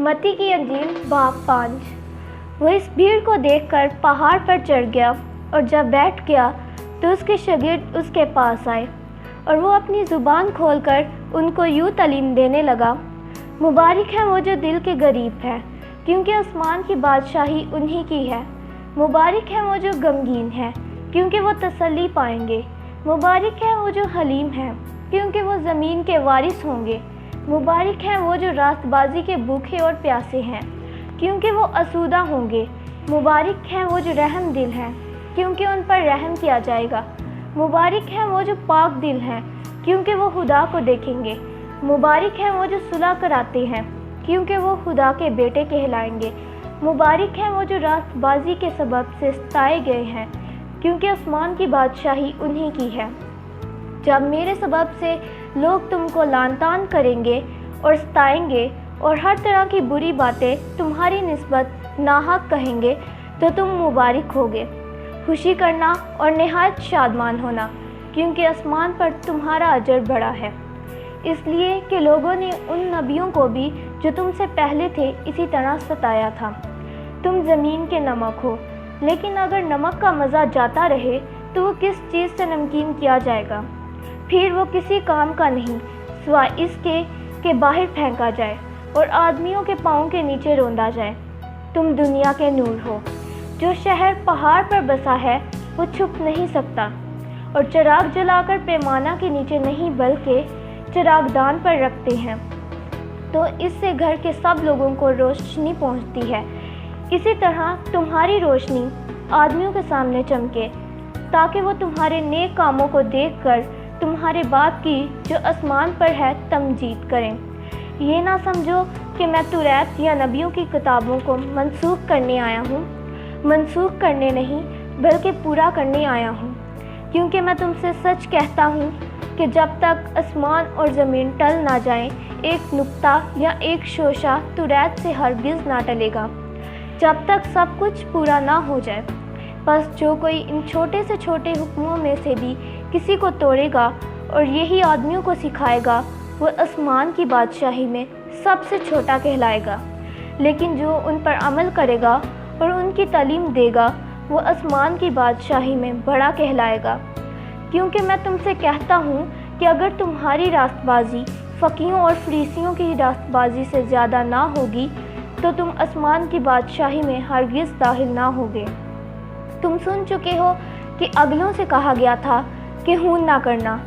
मती की अंजील बाप 5। वो इस भीड़ को देखकर पहाड़ पर चढ़ गया और जब बैठ गया तो उसके शागिर्द उसके पास आए और वो अपनी ज़ुबान खोलकर उनको यूँ तालीम देने लगा। मुबारक है वो जो दिल के गरीब है, क्योंकि आसमान की बादशाही उन्हीं की है। मुबारक है वो जो गमगीन है, क्योंकि वो तसल्ली पाएंगे। मुबारक है वो जो हलीम है, क्योंकि वो ज़मीन के वारिस होंगे। मुबारक है वो जो रास्तबाजी के भूखे और प्यासे हैं, क्योंकि वो आसूदा होंगे। मुबारक है वो जो रहम दिल हैं, क्योंकि उन पर रहम किया जाएगा। मुबारक है वो जो पाक दिल हैं, क्योंकि वो खुदा को देखेंगे। मुबारक है वो जो सुलह कराते हैं, क्योंकि वो खुदा के बेटे कहलाएंगे। मुबारक है वो जो रास्तबाजी के सबब से सताए गए हैं, क्योंकि आसमान की बादशाही उन्हीं की है। जब मेरे सबब से लोग तुमको लानतान करेंगे और सताएंगे और हर तरह की बुरी बातें तुम्हारी निस्बत नाहक कहेंगे, तो तुम मुबारक होगे। खुशी करना और निहायत शादमान होना, क्योंकि आसमान पर तुम्हारा अजर बड़ा है, इसलिए कि लोगों ने उन नबियों को भी जो तुमसे पहले थे इसी तरह सताया था। तुम ज़मीन के नमक हो, लेकिन अगर नमक का मज़ा जाता रहे तो वो किस चीज़ से नमकीन किया जाएगा? फिर वो किसी काम का नहीं सिवाय इसके कि बाहर फेंका जाए और आदमियों के पाँव के नीचे रौंदा जाए। तुम दुनिया के नूर हो। जो शहर पहाड़ पर बसा है वो छुप नहीं सकता, और चिराग जलाकर पैमाना के नीचे नहीं बल्कि चिरागदान पर रखते हैं, तो इससे घर के सब लोगों को रोशनी पहुंचती है। इसी तरह तुम्हारी रोशनी आदमियों के सामने चमके, ताकि वो तुम्हारे नेक कामों को देखकर तुम्हारे बाप की जो आसमान पर है तमजीद करें। ये ना समझो कि मैं तुरैत या नबियों की किताबों को मनसूख करने आया हूँ। मनसूख करने नहीं बल्कि पूरा करने आया हूँ, क्योंकि मैं तुमसे सच कहता हूँ कि जब तक आसमान और ज़मीन टल ना जाएं, एक नुक्ता या एक शोशा तुरैत से हरगिज़ ना टलेगा, जब तक सब कुछ पूरा ना हो जाए। बस जो कोई इन छोटे से छोटे हुक्मों में से भी किसी को तोड़ेगा और यही आदमियों को सिखाएगा, वो आसमान की बादशाही में सबसे छोटा कहलाएगा। लेकिन जो उन पर अमल करेगा और उनकी तालीम देगा, वो आसमान की बादशाही में बड़ा कहलाएगा। क्योंकि मैं तुमसे कहता हूँ कि अगर तुम्हारी रास्तबाजी फ़कीयों और फरीसियों की रास्तबाजी से ज़्यादा ना होगी, तो तुम आसमान की बादशाही में हरगिज़ दाखिल ना होगे। तुम सुन चुके हो कि अगलों से कहा गया था कि खून ना करना,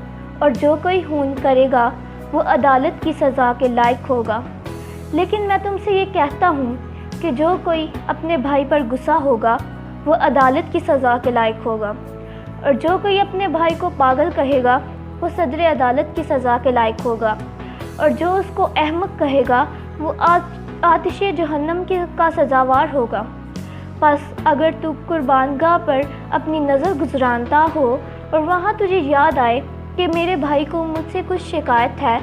और जो कोई खून करेगा वो अदालत की सज़ा के लायक होगा। लेकिन मैं तुमसे ये कहता हूँ कि जो कोई अपने भाई पर गुस्सा होगा वो अदालत की सज़ा के लायक होगा, और जो कोई अपने भाई को पागल कहेगा वो सदर अदालत की सज़ा के लायक होगा, और जो उसको अहमक कहेगा वो आतिश जहन्नम का सज़ावार होगा। बस अगर तू कुर्बानगाह पर अपनी नज़र गुजरानता हो और वहाँ तुझे याद आए कि मेरे भाई को मुझसे कुछ शिकायत है,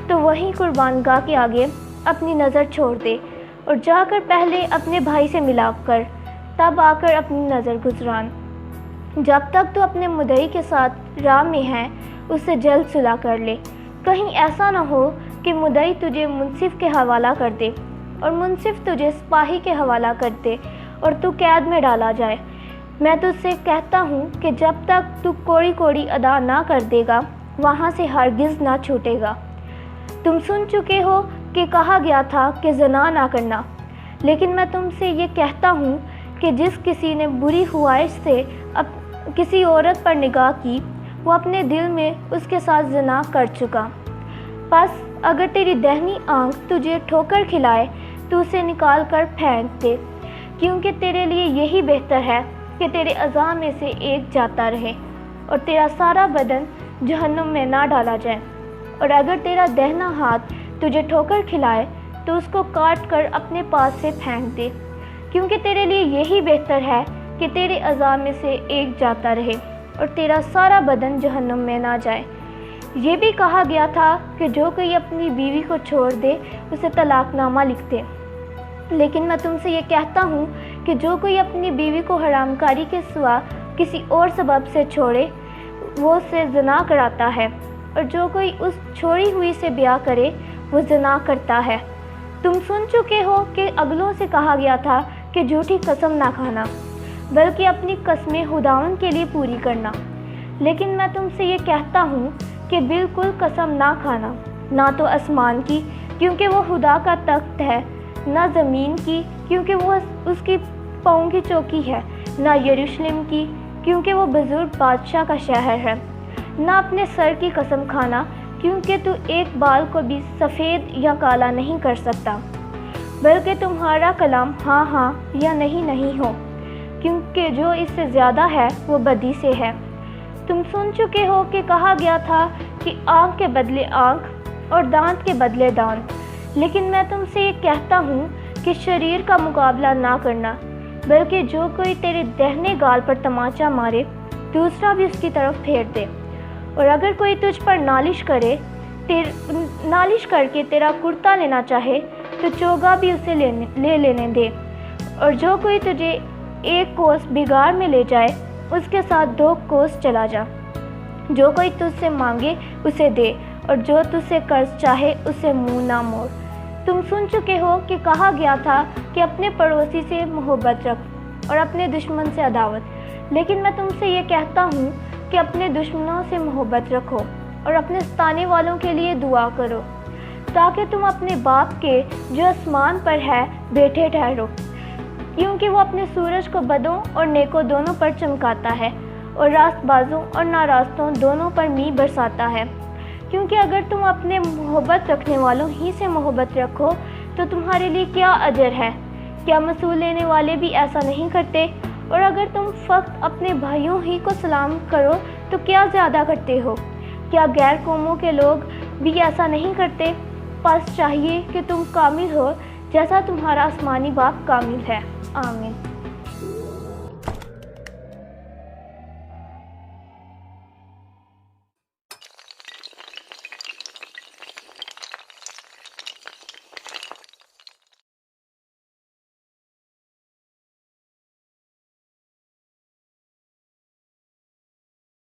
तो वहीं कुर्बानगाह के आगे अपनी नज़र छोड़ दे और जाकर पहले अपने भाई से मिलाप कर, तब आकर अपनी नज़र गुजरान। जब तक तू अपने मुद्दई के साथ राह में है, उससे जल्द सुलह कर ले। कहीं ऐसा ना हो कि मुद्दई तुझे मुंसिफ के हवाला कर दे और मुंसिफ तुझे सिपाही के हवाला कर दे और तू कैद में डाला जाए। मैं तुझसे कहता हूँ कि जब तक तू कोड़ी कोड़ी अदा ना कर देगा, वहाँ से हरगिज़ ना छूटेगा। तुम सुन चुके हो कि कहा गया था कि ज़िना ना करना, लेकिन मैं तुमसे ये कहता हूँ कि जिस किसी ने बुरी ख्वाहिश से किसी औरत पर निगाह की, वो अपने दिल में उसके साथ ज़िना कर चुका। बस अगर तेरी दाहिनी आँख तुझे ठोकर खिलाए तो उसे निकाल कर फेंक दे, क्योंकि तेरे लिए यही बेहतर है कि तेरे अज़ा में से एक जाता रहे और तेरा सारा बदन जहन्नुम में ना डाला जाए। और अगर तेरा दाहिना हाथ तुझे ठोकर खिलाए तो उसको काट कर अपने पास से फेंक दे, क्योंकि तेरे लिए यही बेहतर है कि तेरे अज़ा में से एक जाता रहे और तेरा सारा बदन जहन्नुम में ना जाए। ये भी कहा गया था कि जो कोई अपनी बीवी को छोड़ दे उसे तलाकनामा लिख दे। लेकिन मैं तुमसे ये कहता हूँ कि जो कोई अपनी बीवी को हरामकारी के सिवा किसी और सबब से छोड़े, वो उससे ज़िना कराता है, और जो कोई उस छोड़ी हुई से ब्याह करे वो ज़िना करता है। تم سن چکے ہو کہ اگلوں سے کہا گیا تھا کہ جھوٹی قسم نہ کھانا بلکہ اپنی قسمیں خداوند کے لیے پوری کرنا، لیکن میں تم سے یہ کہتا ہوں کہ بالکل قسم نہ کھانا، نہ تو آسمان کی کیونکہ وہ خدا کا تخت ہے، نہ زمین کی کیونکہ وہ اس کی پاؤں کی چوکی ہے، نہ یروشلم کی کیونکہ وہ بزرگ بادشاہ کا شہر ہے، نہ اپنے سر کی قسم کھانا کیونکہ تو ایک بال کو بھی سفید یا کالا نہیں کر سکتا، بلکہ تمہارا کلام ہاں ہاں یا نہیں نہیں ہو، کیونکہ جو اس سے زیادہ ہے وہ بدی سے ہے۔ تم سن چکے ہو کہ کہا گیا تھا کہ آنکھ کے بدلے آنکھ اور دانت کے بدلے دانت، لیکن میں تم سے یہ کہتا ہوں کہ شریر کا مقابلہ نہ کرنا، بلکہ جو کوئی تیرے دہنے گال پر تماچا مارے دوسرا بھی اس کی طرف پھیر دے، اور اگر کوئی تجھ پر نالش کر کے تیرا کرتا لینا چاہے تو چوگا بھی اسے لے لینے دے، اور جو کوئی تجھے ایک کوس بگاڑ میں لے جائے اس کے ساتھ 2 کوس چلا جا۔ جو کوئی تجھ سے مانگے اسے دے، اور جو تجھ سے قرض چاہے اسے منہ نہ موڑ۔ تم سن چکے ہو کہ کہا گیا تھا کہ اپنے پڑوسی سے محبت رکھ اور اپنے دشمن سے عداوت، لیکن میں تم سے یہ کہتا ہوں کہ اپنے دشمنوں سے محبت رکھو اور اپنے ستانے والوں کے لیے دعا کرو، تاکہ تم اپنے باپ کے جو آسمان پر ہے بیٹھے ٹھہرو، کیونکہ وہ اپنے سورج کو بدوں اور نیکوں دونوں پر چمکاتا ہے اور راست بازوں اور ناراستوں دونوں پر می برساتا ہے۔ کیونکہ اگر تم اپنے محبت رکھنے والوں ہی سے محبت رکھو تو تمہارے لیے کیا اجر ہے؟ کیا مصول لینے والے بھی ایسا نہیں کرتے؟ اور اگر تم فقط اپنے بھائیوں ہی کو سلام کرو تو کیا زیادہ کرتے ہو؟ کیا غیر قوموں کے لوگ بھی ایسا نہیں کرتے؟ پس چاہیے کہ تم کامل ہو جیسا تمہارا آسمانی باپ کامل ہے۔ آمین۔